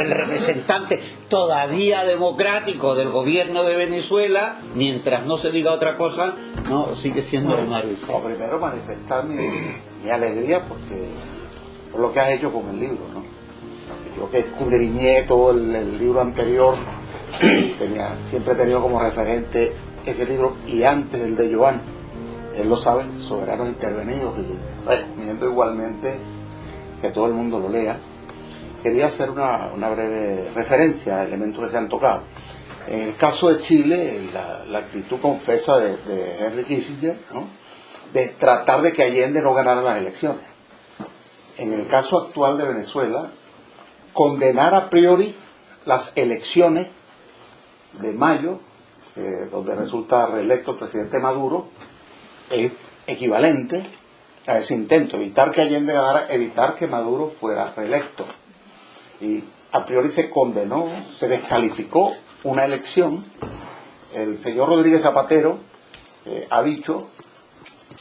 el representante todavía democrático del gobierno de Venezuela, mientras no se diga otra cosa, no sigue siendo Mario Isaac. Primero manifestar mi alegría por lo que has hecho con el libro, ¿no? Yo que escudriñé todo el libro anterior, siempre he tenido como referente ese libro, y antes el de Joan, él lo sabe, Soberanos Intervenidos, y recomiendo igualmente que todo el mundo lo lea. Quería hacer una breve referencia a elementos que se han tocado. En el caso de Chile, la actitud confesa de Henry Kissinger, ¿no?, de tratar de que Allende no ganara las elecciones. En el caso actual de Venezuela, condenar a priori las elecciones de mayo, donde resulta reelecto el presidente Maduro, es equivalente a ese intento, evitar que Allende ganara, evitar que Maduro fuera reelecto. Y a priori se condenó, se descalificó una elección. El señor Rodríguez Zapatero ha dicho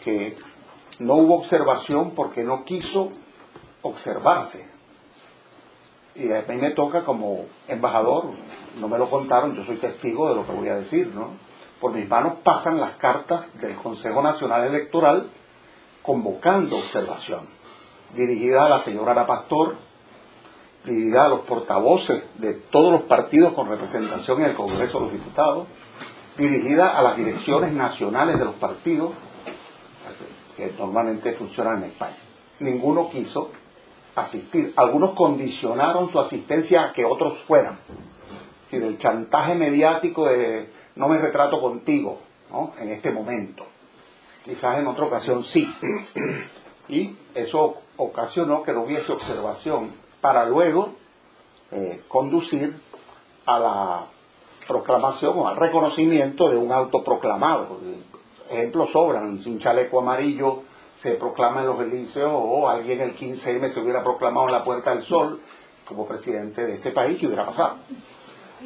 que no hubo observación porque no quiso observarse. Y a mí me toca como embajador, no me lo contaron, yo soy testigo de lo que voy a decir, ¿no? Por mis manos pasan las cartas del Consejo Nacional Electoral convocando observación, dirigida a la señora Ana Pastor, dirigida a los portavoces de todos los partidos con representación en el Congreso de los Diputados, dirigida a las direcciones nacionales de los partidos que normalmente funcionan en España. Ninguno quiso asistir. Algunos condicionaron su asistencia a que otros fueran. Es decir, el chantaje mediático de no me retrato contigo, ¿no?, en este momento. Quizás en otra ocasión sí. Y eso ocasionó que no hubiese observación para luego conducir a la proclamación o al reconocimiento de un autoproclamado. Ejemplos sobran. Si un chaleco amarillo se proclama en los Elíseos, o alguien el 15M se hubiera proclamado en la Puerta del Sol como presidente de este país, ¿qué hubiera pasado?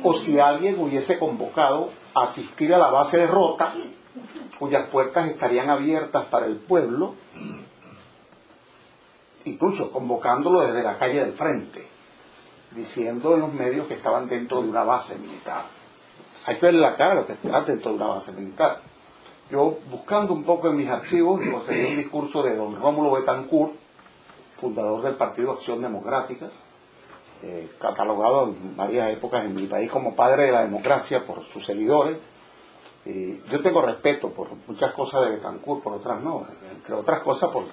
O si alguien hubiese convocado a asistir a la base de Rota, cuyas puertas estarían abiertas para el pueblo, incluso convocándolo desde la calle del frente, diciendo en los medios que estaban dentro de una base militar. Hay que ver la cara de lo que está dentro de una base militar. Yo, buscando un poco en mis archivos, conseguí un discurso de don Rómulo Betancourt, fundador del Partido Acción Democrática, catalogado en varias épocas en mi país como padre de la democracia por sus seguidores. Yo tengo respeto por muchas cosas de Betancourt, por otras no, entre otras cosas por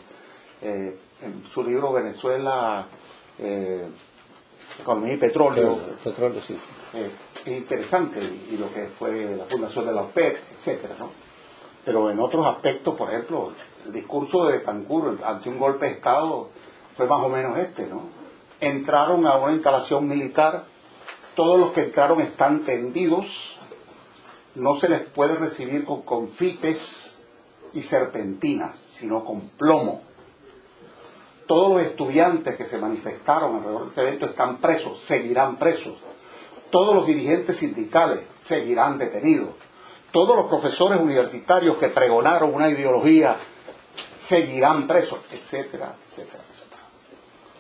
en su libro Venezuela, Economía y Petróleo, Petróleo, sí. Es interesante, y lo que fue la fundación de la OPEP, etcétera, ¿no? Pero en otros aspectos, por ejemplo, el discurso de Betancourt ante un golpe de Estado fue más o menos este, ¿no? Entraron a una instalación militar, todos los que entraron están tendidos, no se les puede recibir con confites y serpentinas, sino con plomo. Todos los estudiantes que se manifestaron alrededor de ese evento están presos, seguirán presos. Todos los dirigentes sindicales seguirán detenidos. Todos los profesores universitarios que pregonaron una ideología seguirán presos, etcétera, etcétera, etcétera.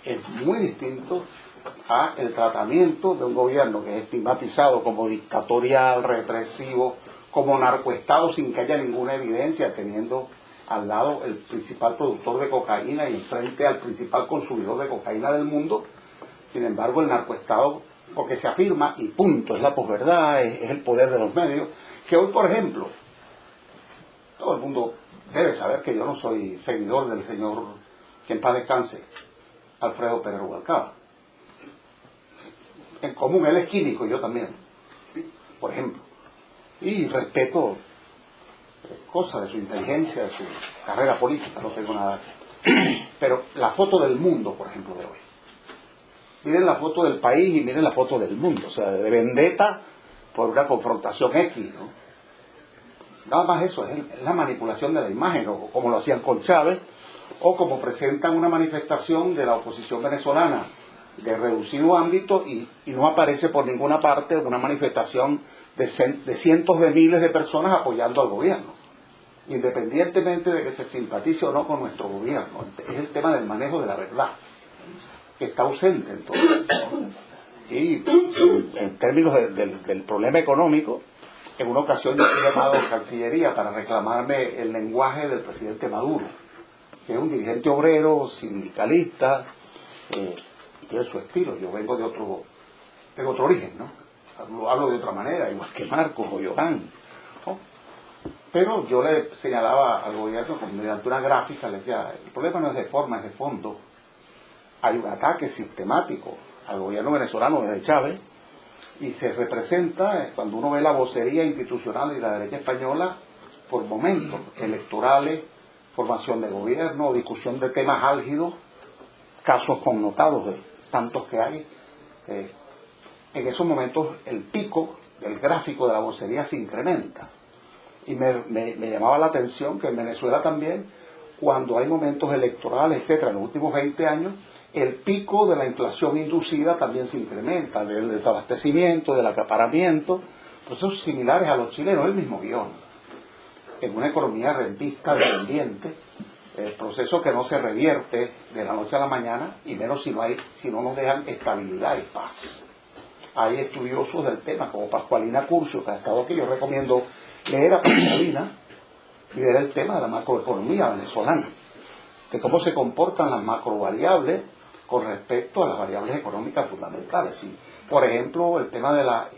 Es muy distinto a el tratamiento de un gobierno que es estigmatizado como dictatorial, represivo, como narcoestado, sin que haya ninguna evidencia, teniendo al lado el principal productor de cocaína y enfrente al principal consumidor de cocaína del mundo. Sin embargo, el narcoestado, porque se afirma, y punto, es la posverdad, es el poder de los medios, que hoy, por ejemplo, todo el mundo debe saber que yo no soy seguidor del señor, que en paz descanse, Alfredo Pérez Rubalcaba. En común, él es químico y yo también, por ejemplo. Y respeto cosas de su inteligencia, de su carrera política, no tengo nada. Pero la foto del mundo, por ejemplo, de hoy. Miren la foto del país y miren la foto del mundo, o sea, de vendetta por una confrontación X, ¿no? Nada más eso, es la manipulación de la imagen, o como lo hacían con Chávez, o como presentan una manifestación de la oposición venezolana de reducido ámbito y no aparece por ninguna parte una manifestación de cientos de miles de personas apoyando al gobierno, independientemente de que se simpatice o no con nuestro gobierno. Es el tema del manejo de la verdad, que está ausente en todo esto. Y en términos del problema económico, en una ocasión yo fui llamado a Cancillería para reclamarme el lenguaje del presidente Maduro, que es un dirigente obrero, sindicalista, y tiene su estilo. Yo vengo de otro origen, ¿no? Hablo de otra manera, igual que Marcos o Johan, ¿no? Pero yo le señalaba al gobierno, mediante una gráfica, le decía, el problema no es de forma, es de fondo. Hay un ataque sistemático al gobierno venezolano desde Chávez, y se representa, cuando uno ve la vocería institucional de la derecha española, por momentos electorales, formación de gobierno, discusión de temas álgidos, casos connotados de tantos que hay. En esos momentos el pico del gráfico de la vocería se incrementa. Y me llamaba la atención que en Venezuela también, cuando hay momentos electorales, etcétera, en los últimos 20 años, el pico de la inflación inducida también se incrementa, del desabastecimiento, del acaparamiento, procesos similares a los chilenos, el mismo guión. En una economía rentista, dependiente, el proceso que no se revierte de la noche a la mañana, y menos si no nos dejan estabilidad y paz. Hay estudiosos del tema, como Pascualina Curcio, que ha estado aquí. Yo recomiendo leer a Pascualina y ver el tema de la macroeconomía venezolana, de cómo se comportan las macrovariables con respecto a las variables económicas fundamentales. Y, por ejemplo, el tema de la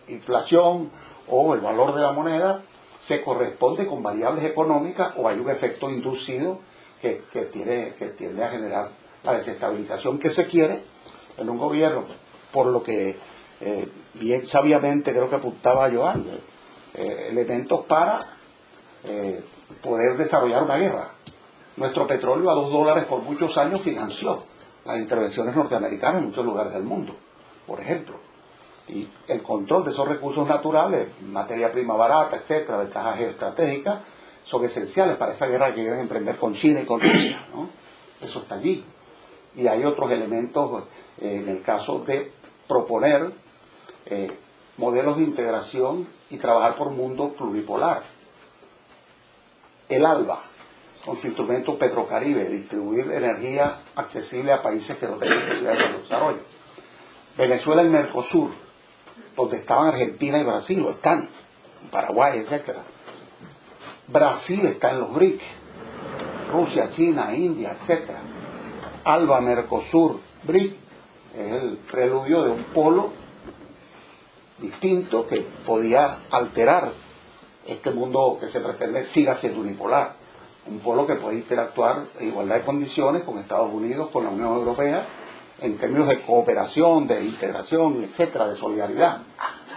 inflación o el valor de la moneda se corresponde con variables económicas, o hay un efecto inducido que tiende a generar la desestabilización que se quiere en un gobierno, por lo que bien sabiamente creo que apuntaba Joan, elementos para poder desarrollar una guerra. Nuestro petróleo a $2 por muchos años financió las intervenciones norteamericanas en muchos lugares del mundo, por ejemplo. Y el control de esos recursos naturales, materia prima barata, etcétera, ventajas geoestratégicas, son esenciales para esa guerra que quieren emprender con China y con Rusia, ¿no? Eso está allí. Y hay otros elementos en el caso de proponer modelos de integración y trabajar por un mundo pluripolar. El ALBA, con su instrumento Petrocaribe, distribuir energía accesible a países que no tienen posibilidades de desarrollo. Venezuela y Mercosur, donde estaban Argentina y Brasil, o están, Paraguay, etcétera. Brasil está en los BRIC, Rusia, China, India, etcétera. ALBA, Mercosur, BRIC, es el preludio de un polo distinto que podía alterar este mundo que se pretende siga siendo unipolar. Un polo que puede interactuar en igualdad de condiciones con Estados Unidos, con la Unión Europea, en términos de cooperación, de integración, etcétera, de solidaridad.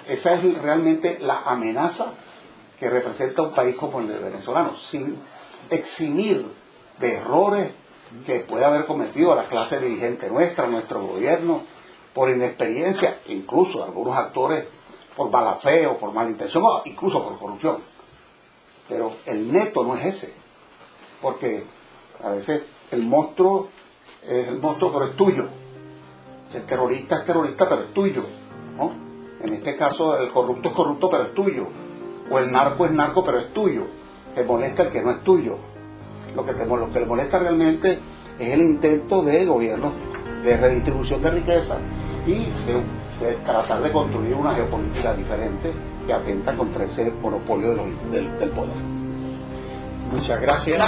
Esa es realmente la amenaza que representa un país como el de venezolano, sin eximir de errores que puede haber cometido la clase dirigente nuestra, nuestro gobierno, por inexperiencia, incluso algunos actores por mala fe o por mala intención, o incluso por corrupción. Pero el neto no es ese, porque a veces el monstruo es el monstruo, pero es tuyo. El terrorista es terrorista, pero es tuyo, ¿no? En este caso, el corrupto es corrupto, pero es tuyo. O el narco es narco, pero es tuyo. Te molesta el que no es tuyo. Lo que le molesta realmente es el intento de gobierno de redistribución de riqueza y de tratar de construir una geopolítica diferente que atenta contra ese monopolio del poder. Muchas gracias.